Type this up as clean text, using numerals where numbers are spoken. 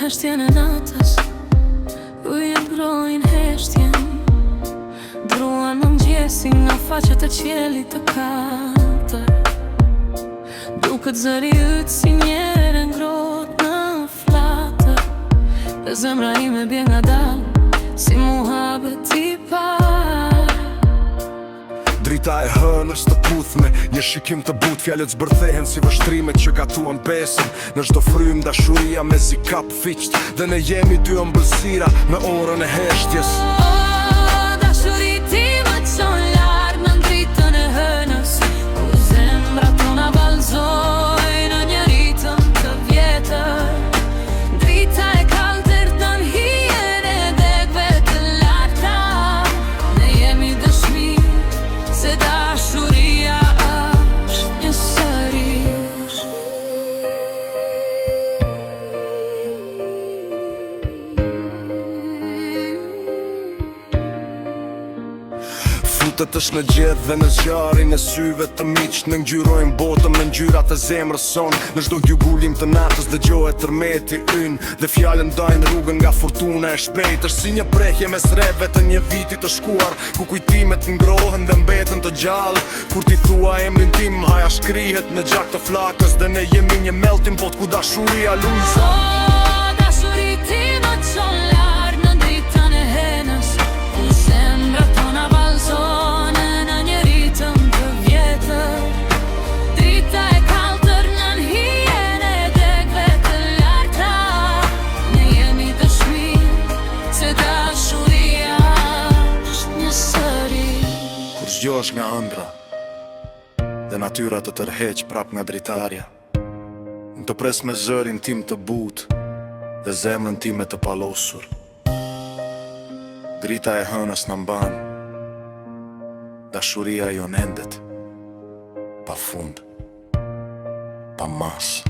heshtjen e natës, ujë mbrojnë heshtjen. Druan më mëngjesin nga faqet e qiellit të katër. Duket zëri yt si njere ngrohtë në flatër. Dhe zemra ime bie ngadalë si muhabet i parë. Drita e hënës të puthme, një shikim të but, fjalët zbërthehen si vështrimet që gatuan besën. Në çdo frym dashuria me zi kap fiqt, dhe ne jemi dy ëmbëlsira në orën e heshtjes. Dashuri ti më çon larg në dritën e hënës, ku zemrat tona vallëzojnë në një ritëm të vjetër. Drita e kaltër të hijen e degve të larta, ne jemi dëshmi se dashuria është një sërish. Futet është në gjedh dhe në zjarin e syve të miq, në ngjyrojnë botën me ngjyrat e zemrës son. Në çdo gjugullim të natës dëgjohet tërmeti ynë, dhe fjalën ndajnë rrugën nga fortuna e shpejtë. Është si një prehje mes rreve të një viti të shkuar, ku kujtimet ngrohen dhe mbeten të gjallë. Kur ti thua emrin tim, haja shkrihet në gjak të flakës, dhe ne jemi një melting pot ku dashuria lujza. Dashuri ti më çon larg në dritën e hënës, ku zemrat tona vallëzojnë në një ritëm të vjetër. Drita e kaltër nën hijen e degve të larta, ne jemi dëshmi se dashuria është një sërish. Kur zgjohesh nga ëndra dhe natyra të tërheq prap nga dritarja, në të pres me zërin tim të butë dhe zemrën time të palosur, drita e hënës në mban, dashuria jo nendet, pa fund, pa mas.